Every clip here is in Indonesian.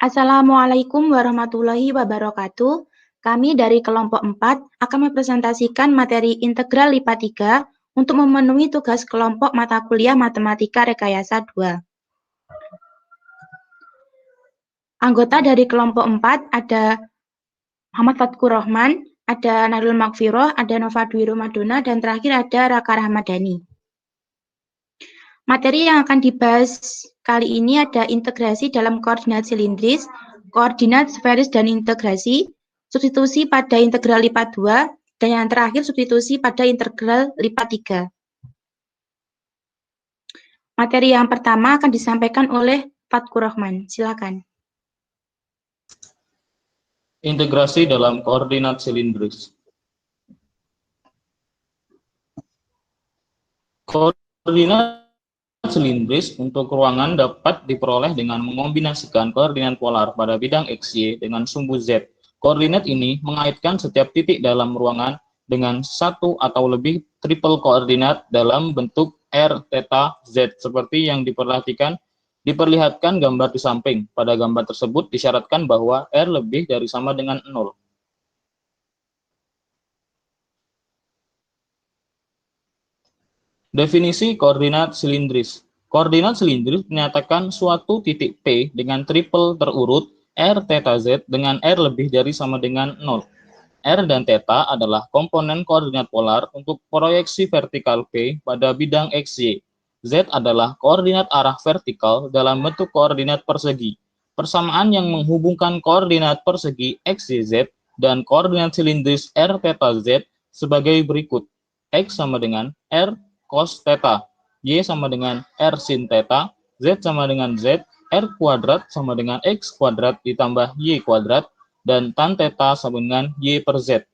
Assalamualaikum warahmatullahi wabarakatuh. Kami dari kelompok 4 akan mempresentasikan materi integral IPA 3 untuk memenuhi tugas kelompok mata kuliah Matematika Rekayasa 2. Anggota dari kelompok 4 ada Muhammad Fatkur Rahman, ada Nailul Magfiroh, ada Nova Dwi Romadona, dan terakhir ada Raka Rahmadani. Materi yang akan dibahas kali ini ada integrasi dalam koordinat silindris, koordinat sferis dan integrasi, substitusi pada integral IPA 2, dan yang terakhir substitusi pada integral IPA 3. Materi yang pertama akan disampaikan oleh Fatkur Rahman. Silakan. Integrasi dalam koordinat silindris. Koordinat silindris untuk ruangan dapat diperoleh dengan mengombinasikan koordinat polar pada bidang XY dengan sumbu Z. Koordinat ini mengaitkan setiap titik dalam ruangan dengan satu atau lebih triple koordinat dalam bentuk R, theta, Z seperti yang diperlihatkan gambar di samping. Pada gambar tersebut disyaratkan bahwa R lebih dari sama dengan 0. Definisi koordinat silindris. Koordinat silindris menyatakan suatu titik P dengan triple terurut R, theta, Z dengan R lebih dari sama dengan 0. R dan theta adalah komponen koordinat polar untuk proyeksi vertikal P pada bidang XY. Z adalah koordinat arah vertikal dalam bentuk koordinat persegi. Persamaan yang menghubungkan koordinat persegi XYZ dan koordinat silindris R, theta, Z sebagai berikut. X sama dengan R cos theta, Y sama dengan R sin theta, Z sama dengan Z, R kuadrat sama dengan X kuadrat ditambah Y kuadrat, dan tan theta sama dengan Y per Z.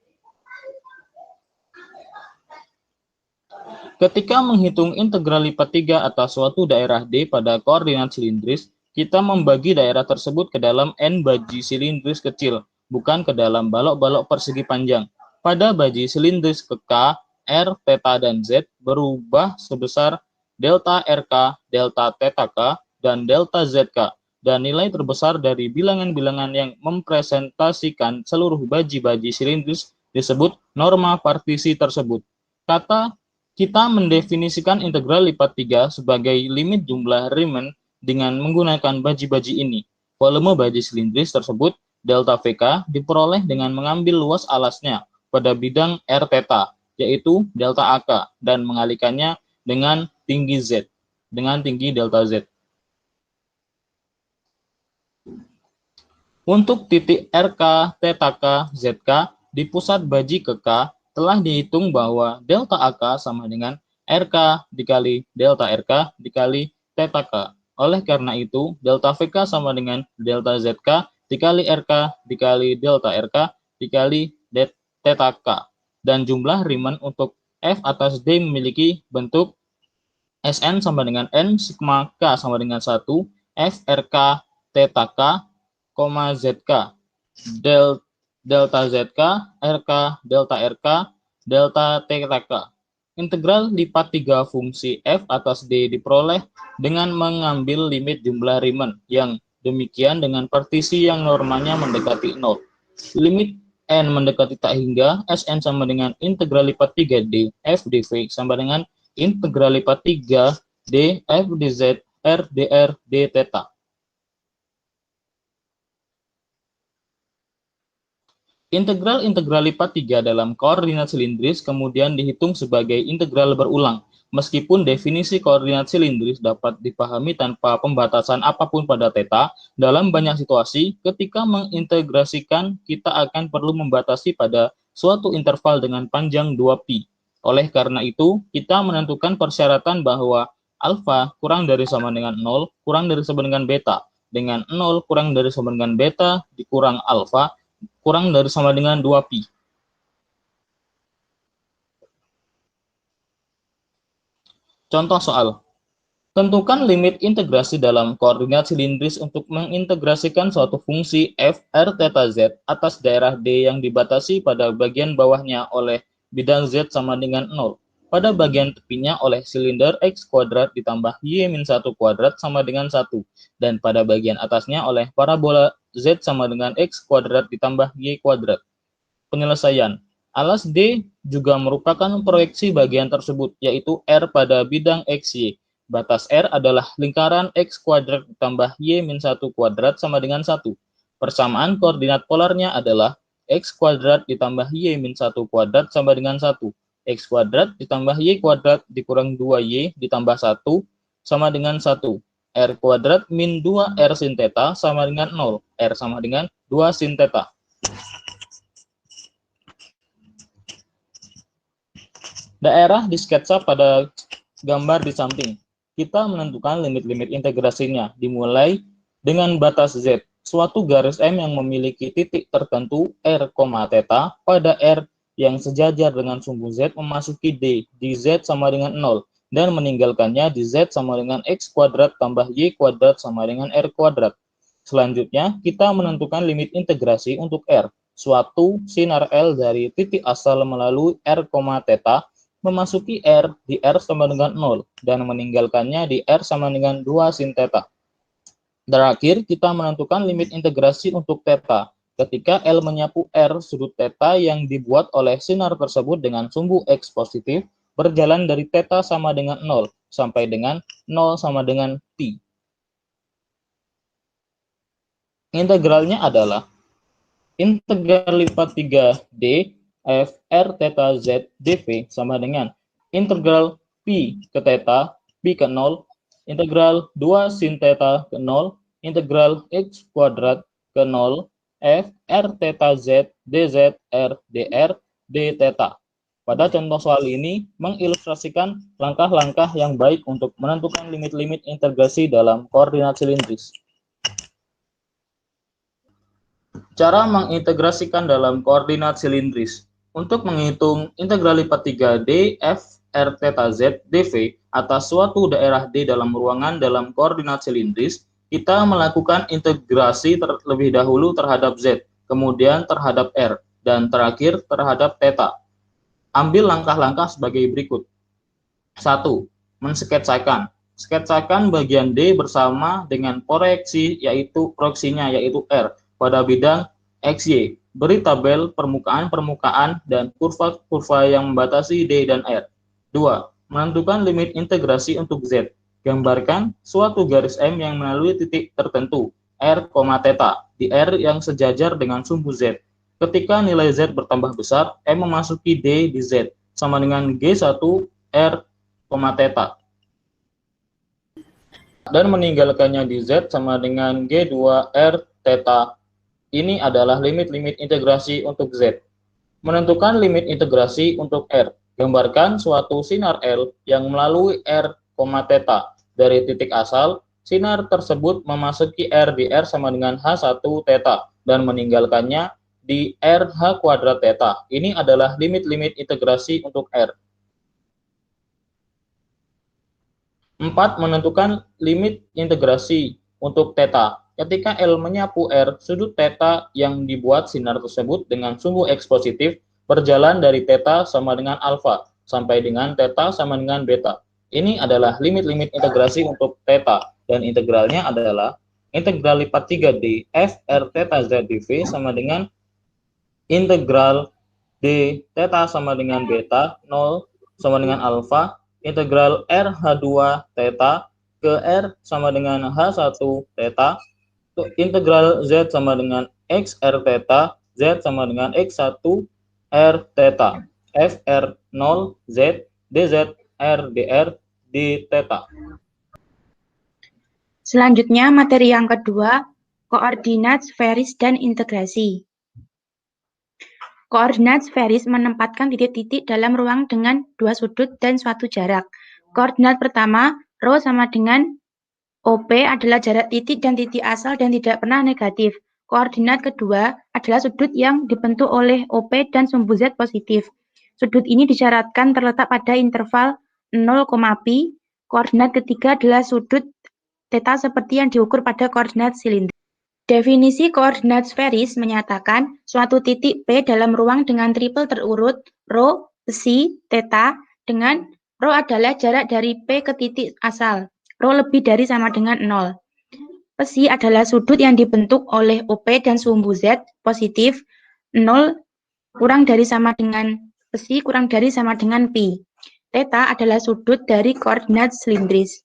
Ketika menghitung integral IPA 3 atas suatu daerah D pada koordinat silindris, kita membagi daerah tersebut ke dalam N baji silindris kecil, bukan ke dalam balok-balok persegi panjang. Pada baji silindris ke K, R, theta, dan Z berubah sebesar delta RK, delta theta K, dan delta ZK, dan nilai terbesar dari bilangan-bilangan yang mempresentasikan seluruh baji-baji silindris disebut norma partisi tersebut. Kita mendefinisikan integral IPA 3 sebagai limit jumlah Riemann dengan menggunakan baji-baji ini. Volume baji silindris tersebut, delta VK, diperoleh dengan mengambil luas alasnya pada bidang R theta, yaitu delta AK, dan mengalikannya dengan tinggi Z, dengan tinggi delta Z. Untuk titik RK, theta K, ZK di pusat baji ke K, telah dihitung bahwa delta AK sama dengan RK dikali delta RK dikali theta K. Oleh karena itu, delta VK sama dengan delta ZK dikali RK dikali delta RK dikali theta K. Dan jumlah Riemann untuk F atas D memiliki bentuk Sn sama dengan N sigma K sama dengan 1, F RK theta K, ZK, delta ZK, RK, delta RK, delta theta K. Integral lipat 3 fungsi F atas D diperoleh dengan mengambil limit jumlah Riemann yang demikian dengan partisi yang normanya mendekati 0. Limit N mendekati tak hingga, Sn sama dengan integral lipat 3D, F dV sama dengan integral lipat 3D, F dz, R dr, d theta. Integral lipat 3 dalam koordinat silindris kemudian dihitung sebagai integral berulang, meskipun definisi koordinat silindris dapat dipahami tanpa pembatasan apapun pada theta. Dalam banyak situasi, ketika mengintegrasikan, kita akan perlu membatasi pada suatu interval dengan panjang 2pi. Oleh karena itu, kita menentukan persyaratan bahwa alfa kurang dari sama dengan 0, kurang dari sama dengan beta, dengan 0 kurang dari sama dengan beta, dikurang alfa, kurang dari sama dengan 2pi. Contoh soal. Tentukan limit integrasi dalam koordinat silindris untuk mengintegrasikan suatu fungsi f r theta z atas daerah D yang dibatasi pada bagian bawahnya oleh bidang Z sama dengan 0. Pada bagian tepinya oleh silinder X kuadrat ditambah Y-1 kuadrat sama dengan 1. Dan pada bagian atasnya oleh parabola Z sama dengan X kuadrat ditambah Y kuadrat. Penyelesaian. Alas D juga merupakan proyeksi bagian tersebut, yaitu R pada bidang XY. Batas R adalah lingkaran X kuadrat ditambah Y min 1 kuadrat sama dengan 1. Persamaan koordinat polarnya adalah X kuadrat ditambah Y min 1 kuadrat sama dengan 1. X kuadrat ditambah Y kuadrat dikurang 2Y ditambah 1 sama dengan 1. R kuadrat min 2R sin theta sama dengan 0. R sama dengan 2 sin theta. Daerah disketsa pada gambar di samping. Kita menentukan limit-limit integrasinya, dimulai dengan batas Z. Suatu garis M yang memiliki titik tertentu R, theta pada R yang sejajar dengan sumbu Z memasuki D di Z sama dengan 0, dan meninggalkannya di Z sama dengan X kuadrat tambah Y kuadrat sama dengan R kuadrat. Selanjutnya, kita menentukan limit integrasi untuk R. Suatu sinar L dari titik asal melalui R, theta memasuki R di R sama dengan 0 dan meninggalkannya di R sama dengan 2 sin theta. Terakhir, kita menentukan limit integrasi untuk theta ketika L menyapu R sudut theta yang dibuat oleh sinar tersebut dengan sumbu X positif berjalan dari theta sama dengan 0 sampai dengan 0 sama dengan T. Integralnya adalah integral lipat 3D F R theta Z dV sama dengan integral pi ke theta, pi ke 0, integral 2 sin theta ke 0, integral X kuadrat ke 0, F R theta Z dz R dr d theta. Pada contoh soal ini mengilustrasikan langkah-langkah yang baik untuk menentukan limit-limit integrasi dalam koordinat silindris. Cara mengintegrasikan dalam koordinat silindris. Untuk menghitung integral lipat 3D F R theta Z dV atas suatu daerah D dalam ruangan dalam koordinat silindris, kita melakukan integrasi terlebih dahulu terhadap Z, kemudian terhadap R, dan terakhir terhadap theta. Ambil langkah-langkah sebagai berikut. 1. Mensketsakan. Sketsakan bagian D bersama dengan proyeksinya yaitu R pada bidang XY. Beri tabel permukaan-permukaan dan kurva-kurva yang membatasi D dan R. 2. Menentukan limit integrasi untuk Z. Gambarkan suatu garis M yang melalui titik tertentu R, theta di R yang sejajar dengan sumbu Z. Ketika nilai Z bertambah besar, M memasuki D di Z sama dengan G1 R, theta dan meninggalkannya di Z sama dengan G2 R theta. Ini adalah limit-limit integrasi untuk Z. Menentukan limit integrasi untuk R. Gambarkan suatu sinar L yang melalui R, theta. Dari titik asal, sinar tersebut memasuki R di R sama dengan H1 theta dan meninggalkannya di RH kuadrat theta. Ini adalah limit-limit integrasi untuk R. 4. Menentukan limit integrasi untuk theta. Ketika L menyapu R, sudut theta yang dibuat sinar tersebut dengan sumbu X positif berjalan dari theta sama dengan alfa sampai dengan theta sama dengan beta. Ini adalah limit-limit integrasi untuk theta, dan integralnya adalah integral lipat 3D F R theta Z dV sama dengan integral D theta sama dengan beta 0 sama dengan alfa, integral RH2 theta ke R sama dengan H1 theta, integral Z sama dengan X R theta, Z sama dengan X1 R theta, FR 0 Z dz R dr d theta. Selanjutnya materi yang kedua, koordinat sferis dan integrasi. Koordinat sferis menempatkan titik-titik dalam ruang dengan dua sudut dan suatu jarak. Koordinat pertama, rho sama dengan OP adalah jarak titik dan titik asal dan tidak pernah negatif. Koordinat kedua adalah sudut yang dibentuk oleh OP dan sumbu Z positif. Sudut ini disyaratkan terletak pada interval 0, pi. Koordinat ketiga adalah sudut theta seperti yang diukur pada koordinat silindris. Definisi koordinat sferis menyatakan suatu titik P dalam ruang dengan triple terurut rho, psi, theta, dengan rho adalah jarak dari P ke titik asal. Rho lebih dari sama dengan 0. Psi adalah sudut yang dibentuk oleh OP dan sumbu Z positif 0 kurang dari sama dengan psi kurang dari sama dengan pi. Theta adalah sudut dari koordinat silindris.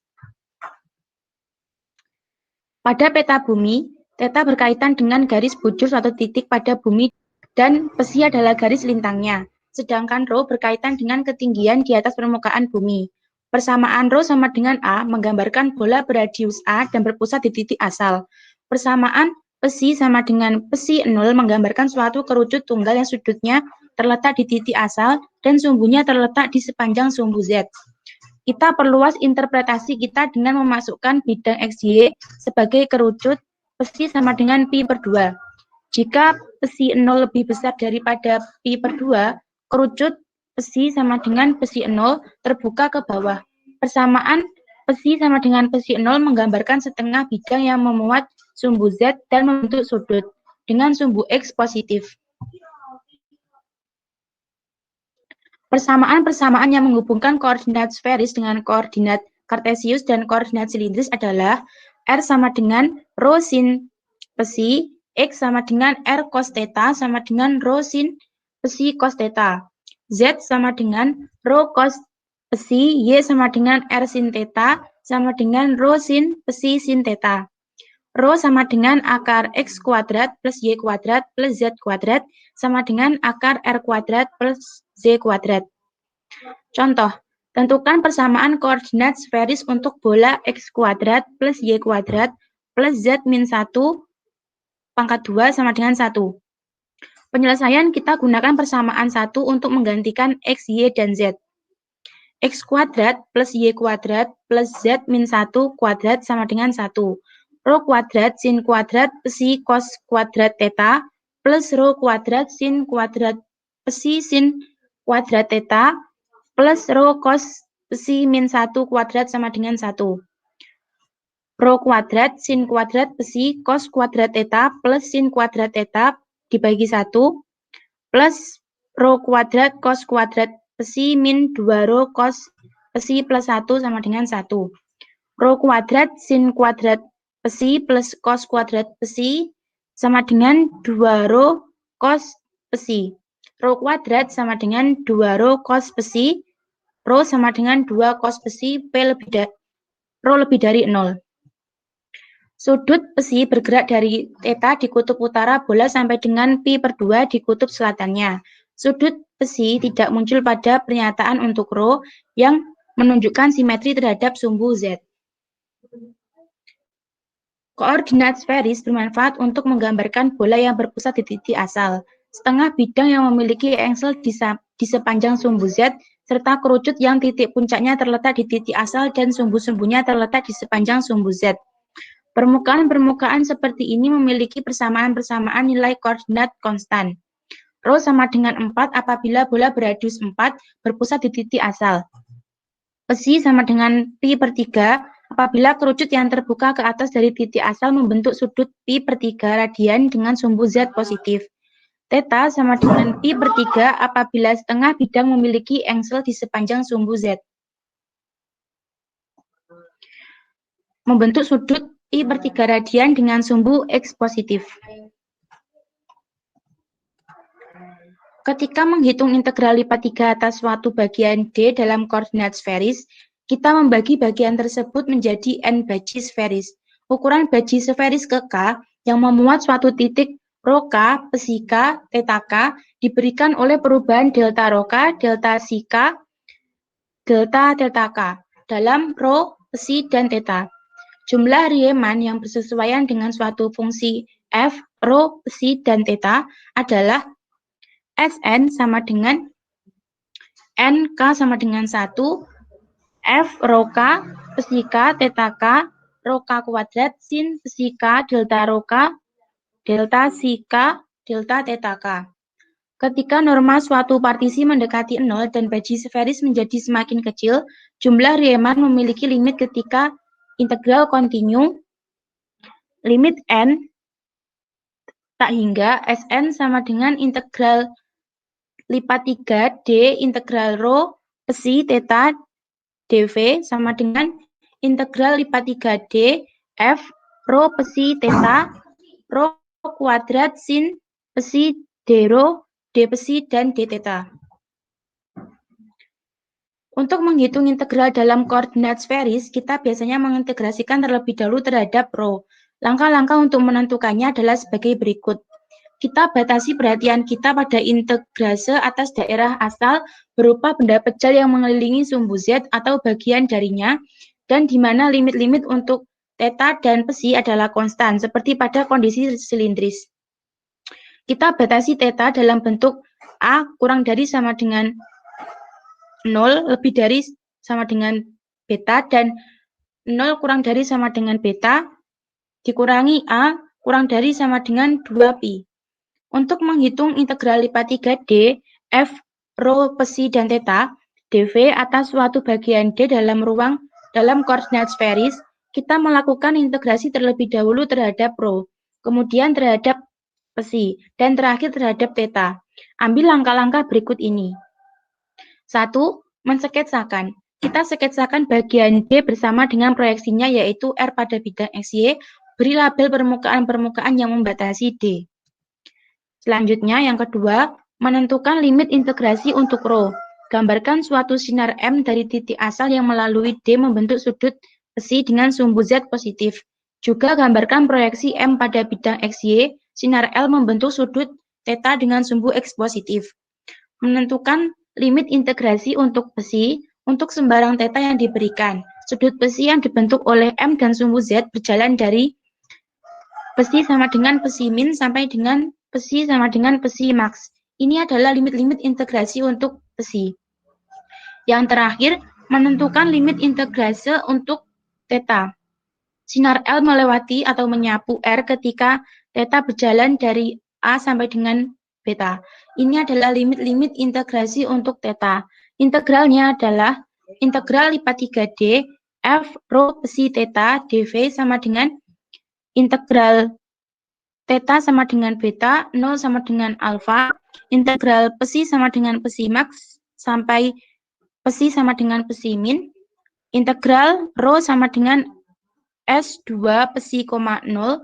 Pada peta bumi, theta berkaitan dengan garis bujur suatu titik pada bumi dan psi adalah garis lintangnya. Sedangkan rho berkaitan dengan ketinggian di atas permukaan bumi. Persamaan rho sama dengan A menggambarkan bola beradius A dan berpusat di titik asal. Persamaan psi sama dengan psi 0 menggambarkan suatu kerucut tunggal yang sudutnya terletak di titik asal dan sumbunya terletak di sepanjang sumbu Z. Kita perluas interpretasi kita dengan memasukkan bidang XY sebagai kerucut psi sama dengan pi per 2. Jika psi 0 lebih besar daripada pi per 2, kerucut psi sama dengan psi 0 terbuka ke bawah. Persamaan psi sama dengan psi 0 menggambarkan setengah bidang yang memuat sumbu Z dan membentuk sudut dengan sumbu X positif. Persamaan-persamaan yang menghubungkan koordinat sferis dengan koordinat kartesius dan koordinat silindris adalah R sama dengan rho sin psi, X sama dengan R cos theta sama dengan rho sin psi cos theta. Z sama dengan rho cos psi, Y sama dengan R sin theta sama dengan rho sin psi sin theta. Rho sama dengan akar X kuadrat plus Y kuadrat plus Z kuadrat sama dengan akar R kuadrat plus Z kuadrat. Contoh, tentukan persamaan koordinat sferis untuk bola X kuadrat plus Y kuadrat plus Z min 1 pangkat 2 sama dengan 1. Penyelesaian kita gunakan persamaan 1 untuk menggantikan X, Y, dan Z. X kuadrat plus Y kuadrat plus Z min 1 kuadrat sama dengan 1. Rho kuadrat sin kuadrat psi cos kuadrat theta plus rho kuadrat sin kuadrat psi sin kuadrat theta plus rho cos psi min 1 kuadrat sama dengan 1. Rho kuadrat sin kuadrat psi cos kuadrat theta plus sin kuadrat theta dibagi 1 plus rho kuadrat cos kuadrat psi min 2 rho cos psi plus 1 sama dengan 1. Rho kuadrat sin kuadrat psi plus cos kuadrat psi sama dengan 2 rho cos psi. Rho kuadrat sama dengan 2 rho cos psi. Rho sama dengan 2 cos psi, rho lebih dari 0. Sudut psi bergerak dari theta di kutub utara bola sampai dengan pi per 2 di kutub selatannya. Sudut psi tidak muncul pada pernyataan untuk rho yang menunjukkan simetri terhadap sumbu Z. Koordinat sferis bermanfaat untuk menggambarkan bola yang berpusat di titik asal. Setengah bidang yang memiliki engsel di sepanjang sumbu Z, serta kerucut yang titik puncaknya terletak di titik asal dan sumbu-sumbunya terletak di sepanjang sumbu Z. Permukaan-permukaan seperti ini memiliki persamaan-persamaan nilai koordinat konstan. Rho sama dengan 4 apabila bola beradius 4 berpusat di titik asal. Psi sama dengan pi per 3 apabila kerucut yang terbuka ke atas dari titik asal membentuk sudut pi per 3 radian dengan sumbu Z positif. Theta sama dengan pi per 3 apabila setengah bidang memiliki engsel di sepanjang sumbu Z. Membentuk sudut pi per 3 radian dengan sumbu X positif. Ketika menghitung integral lipat 3 atas suatu bagian D dalam koordinat sferis, kita membagi bagian tersebut menjadi n baji sferis. Ukuran baji sferis ke K yang memuat suatu titik rho K, psi K, theta K diberikan oleh perubahan delta rho K, delta psi K, delta theta K dalam rho, psi, dan theta. Jumlah Riemann yang bersesuaian dengan suatu fungsi f, rho, psi, dan theta adalah Sn sama dengan Nk sama dengan 1, F rho K, psi K, theta K, rho K kuadrat, sin psi K, delta rho K, delta psi K, delta theta K. Ketika norma suatu partisi mendekati 0 dan baji sferis menjadi semakin kecil, jumlah Riemann memiliki limit ketika integral kontinu, limit n tak hingga Sn sama dengan integral lipat 3 D integral rho psi theta dv sama dengan integral lipat 3 D F rho psi theta, rho kuadrat sin psi d rho, d psi, dan d theta. Untuk menghitung integral dalam koordinat sferis, kita biasanya mengintegrasikan terlebih dahulu terhadap rho. Langkah-langkah untuk menentukannya adalah sebagai berikut. Kita batasi perhatian kita pada integrase atas daerah asal berupa benda pejal yang mengelilingi sumbu Z atau bagian darinya, dan di mana limit-limit untuk theta dan psi adalah konstan, seperti pada kondisi silindris. Kita batasi theta dalam bentuk A kurang dari sama dengan 0 lebih dari sama dengan beta, dan 0 kurang dari sama dengan beta dikurangi A kurang dari sama dengan 2pi. Untuk menghitung integral lipat 3D, F, rho, psi, dan theta, dV atas suatu bagian D dalam koordinat sferis, kita melakukan integrasi terlebih dahulu terhadap rho, kemudian terhadap psi, dan terakhir terhadap theta. Ambil langkah-langkah berikut ini. 1. Mensketsakan. Kita sketsakan bagian D bersama dengan proyeksinya, yaitu R pada bidang XY. Beri label permukaan-permukaan yang membatasi D. Selanjutnya, yang kedua, menentukan limit integrasi untuk rho. Gambarkan suatu sinar M dari titik asal yang melalui D membentuk sudut psi dengan sumbu Z positif. Juga gambarkan proyeksi M pada bidang XY, sinar L membentuk sudut theta dengan sumbu X positif. Menentukan limit integrasi untuk psi untuk sembarang theta yang diberikan. Sudut psi yang dibentuk oleh M dan sumbu Z berjalan dari psi sama dengan psi min sampai dengan psi sama dengan psi max. Ini adalah limit-limit integrasi untuk psi. Yang terakhir, menentukan limit integrasi untuk theta. Sinar L melewati atau menyapu R ketika theta berjalan dari A sampai dengan beta. Ini adalah limit-limit integrasi untuk theta. Integralnya adalah integral lipat 3D F rho psi theta dV sama dengan integral theta sama dengan beta, 0 sama dengan alfa, integral psi sama dengan psi max sampai psi sama dengan psi min, integral rho sama dengan S2 psi, 0,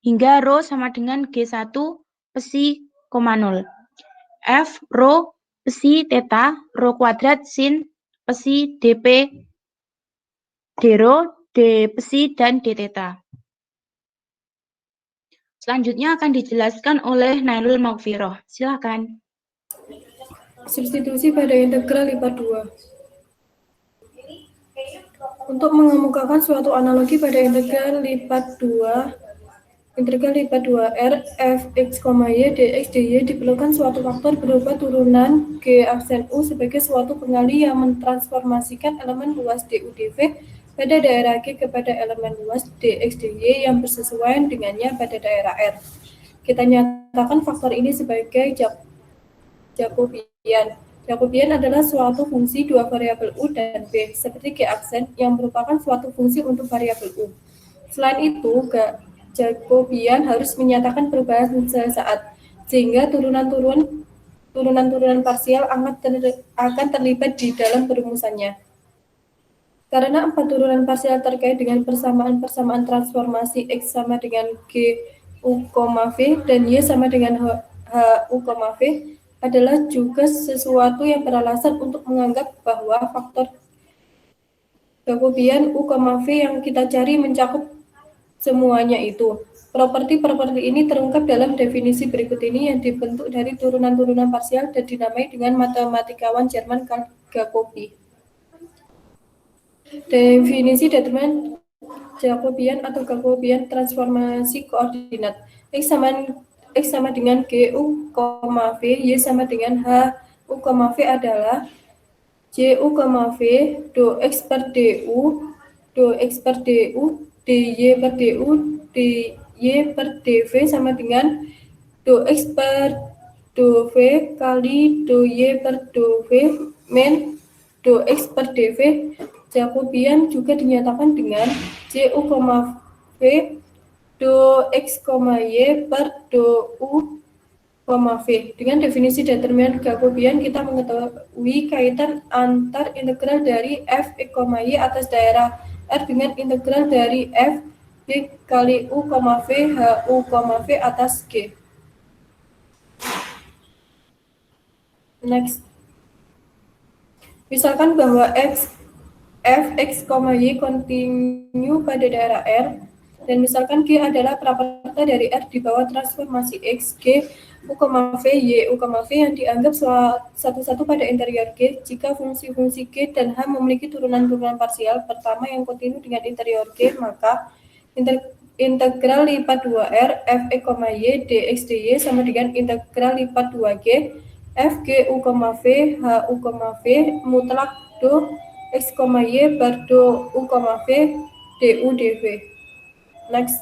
hingga rho sama dengan G1 psi, 0. F rho psi theta, rho kuadrat sin psi dp d rho, d psi, dan d theta. Selanjutnya akan dijelaskan oleh Nailul Maghfirah. Silakan. Substitusi pada integral lipat 2. Untuk mengemukakan suatu analogi pada integral lipat 2 R f x, y dx dy diperlukan suatu faktor berupa turunan G aksen U sebagai suatu pengali yang mentransformasikan elemen luas du dv pada daerah G kepada elemen luas dx dy yang bersesuaian dengannya pada daerah R. Kita nyatakan faktor ini sebagai Jacobian. Jacobian adalah suatu fungsi dua variabel U dan B, seperti G aksen, yang merupakan suatu fungsi untuk variabel U. Selain itu, Jacobian harus menyatakan perubahan sesaat, sehingga turunan-turunan parsial akan terlibat di dalam perumusannya. Karena 4 turunan parsial terkait dengan persamaan-persamaan transformasi X sama dengan G U, V dan Y sama dengan H U, V adalah juga sesuatu yang beralasan untuk menganggap bahwa faktor Jacobian U, V yang kita cari mencakup semuanya itu. Properti-properti ini terungkap dalam definisi berikut ini yang dibentuk dari turunan-turunan parsial dan dinamai dengan matematikawan Jerman Carl Jacobi. Definisi determinan Jacobian atau Jacobian transformasi koordinat. X sama dengan G U, V, Y sama dengan H U, V adalah J U, V do X per du, dy per du, dy per dv sama dengan do X per do V kali do Y per do V min do X per dv. Jacobian juga dinyatakan dengan J U, V do X, Y per do U, V. Dengan definisi determinan Jacobian, kita mengetahui kaitan antar integral dari F, Y atas daerah R dengan integral dari F, G kali U, V H U, V atas G. Next. Misalkan bahwa f, x, y kontinu pada daerah R, dan misalkan G adalah praperta dari R di bawah transformasi X, G, U, V, Y, U, V yang dianggap satu-satu pada interior G jika fungsi-fungsi G dan H memiliki turunan-turunan parsial pertama yang kontinu dengan interior G, maka integral lipat 2R f, x, y, dx, dy sama dengan integral lipat 2G f, g, u, v, h, u, v mutlak do x, y per do u, v du, dv. Next.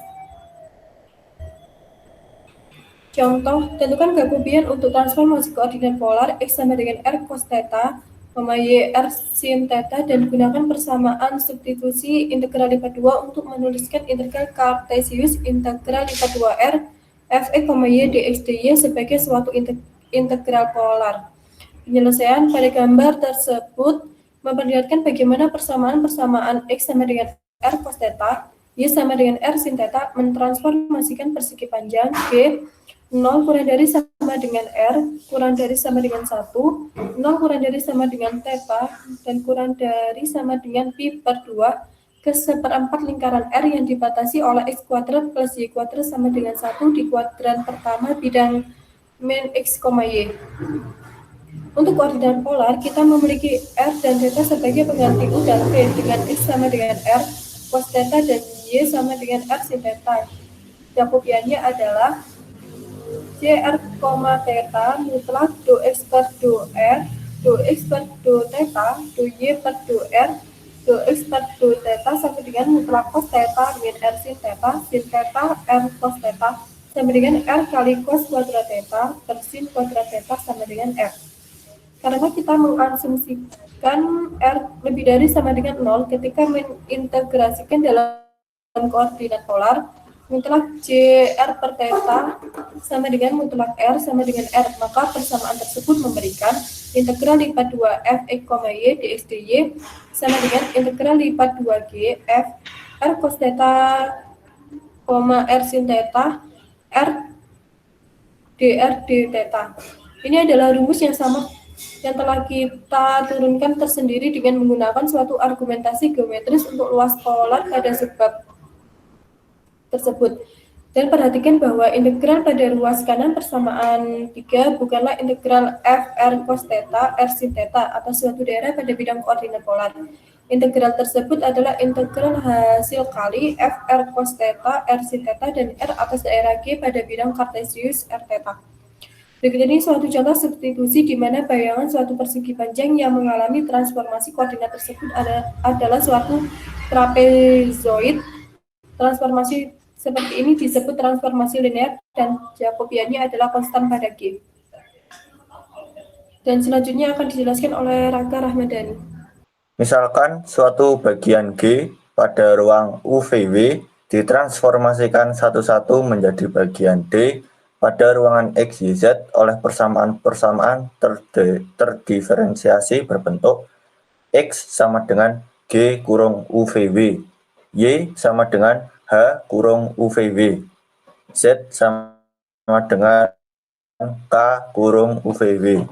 Contoh, tentukan Jacobian untuk transformasi koordinat polar x sama dengan r cos theta, y r sin theta, dan gunakan persamaan substitusi integral lipat 2 untuk menuliskan integral Cartesius integral lipat 2r f, x, y, dx, dy sebagai suatu integral polar. Penyelesaian pada gambar tersebut memperlihatkan bagaimana persamaan x sama dengan r cos theta, y sama dengan r sin theta mentransformasikan persegi panjang G 0 kurang dari sama dengan R, kurang dari sama dengan 1, 0 kurang dari sama dengan theta, dan kurang dari sama dengan pi per 2 ke seperempat lingkaran R yang dibatasi oleh x kuadrat plus y kuadrat sama dengan 1 di kuadran pertama bidang min x, y. Untuk koordinat polar, kita memiliki R dan theta sebagai pengganti U dan V dengan x sama dengan R cos theta dan y sama dengan R sin theta. Jacobiannya adalah Jr, theta mutlak do x per do r, do x per do theta, do y per do r, do x per do theta sama dengan mutlak cos theta min r sin theta r cos theta sama dengan r kali cos kuadrat theta per sin kuadrat theta sama dengan r. Karena kita mengasumsikan r lebih dari sama dengan 0 ketika mengintegrasikan dalam koordinat polar, mutlak Jr per theta sama dengan mutlak R sama dengan R, maka persamaan tersebut memberikan integral lipat 2 f, x, y, dx, dy sama dengan integral lipat 2G f, R cos theta, R sin theta, R dr d theta. Ini adalah rumus yang sama yang telah kita turunkan tersendiri dengan menggunakan suatu argumentasi geometris untuk luas polar pada sebab tersebut. Dan perhatikan bahwa integral pada ruas kanan persamaan 3 bukanlah integral f r cos theta, r sin theta atas suatu daerah pada bidang koordinat polar. Integral tersebut adalah integral hasil kali f r cos theta, r sin theta, dan r atas daerah G pada bidang Cartesius r theta. Berikut ini suatu contoh substitusi di mana bayangan suatu persegi panjang yang mengalami transformasi koordinat tersebut adalah suatu trapezoid. Transformasi seperti ini disebut transformasi linear dan Jacobiannya adalah konstan pada G. Dan selanjutnya akan dijelaskan oleh Raka Rahmadani. Misalkan suatu bagian G pada ruang UVW ditransformasikan satu-satu menjadi bagian D pada ruangan X, Y, Z oleh persamaan-persamaan terdiferensiasi berbentuk X sama dengan G kurung UVW, Y sama dengan H kurung UVW, Z sama dengan K kurung UVW.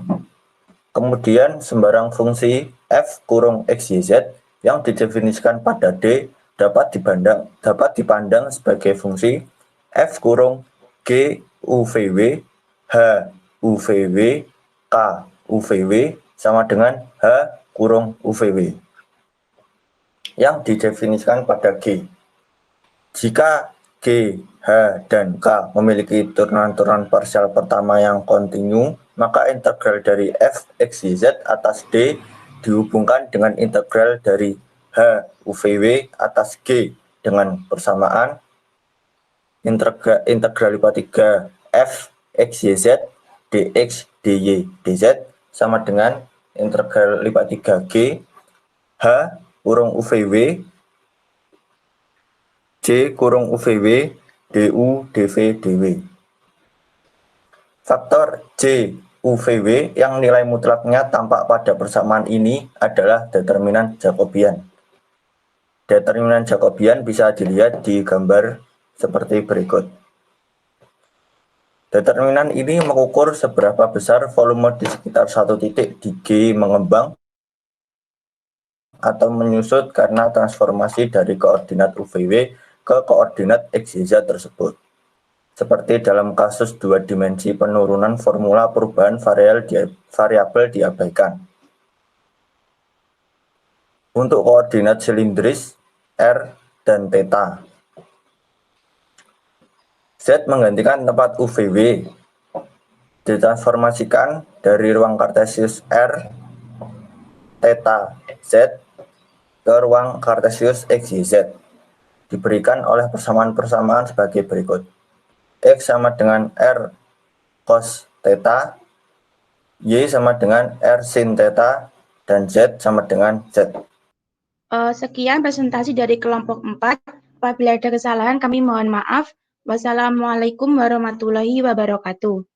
Kemudian sembarang fungsi F kurung X, Y, Z yang didefinisikan pada D dapat dipandang sebagai fungsi F kurung G UVW, H UVW, K UVW sama dengan H kurung UVW yang didefinisikan pada G. Jika G, H, dan K memiliki turunan-turunan parsial pertama yang kontinu, maka integral dari F, X, Y, Z atas D dihubungkan dengan integral dari H UVW atas G dengan persamaan integral lipat 3 F, X, Y, Z, dx, dy, dz sama dengan integral lipat 3G H kurung UVW J kurung UVW du, dv, dw. Faktor J UVW yang nilai mutlaknya tampak pada persamaan ini adalah determinan Jacobian. Determinan Jacobian bisa dilihat di gambar seperti berikut. Determinan ini mengukur seberapa besar volume di sekitar satu titik di G mengembang atau menyusut karena transformasi dari koordinat UVW ke koordinat XYZ tersebut. Seperti dalam kasus dua dimensi penurunan formula perubahan variabel diabaikan. Untuk koordinat silindris R dan theta, Z menggantikan tempat UVW, ditransformasikan dari ruang kartesius R, theta, Z ke ruang kartesius XYZ. Diberikan oleh persamaan-persamaan sebagai berikut. X sama dengan R cos theta, Y sama dengan R sin theta, dan Z sama dengan Z. Sekian presentasi dari kelompok 4. Apabila ada kesalahan kami mohon maaf. Wassalamualaikum warahmatullahi wabarakatuh.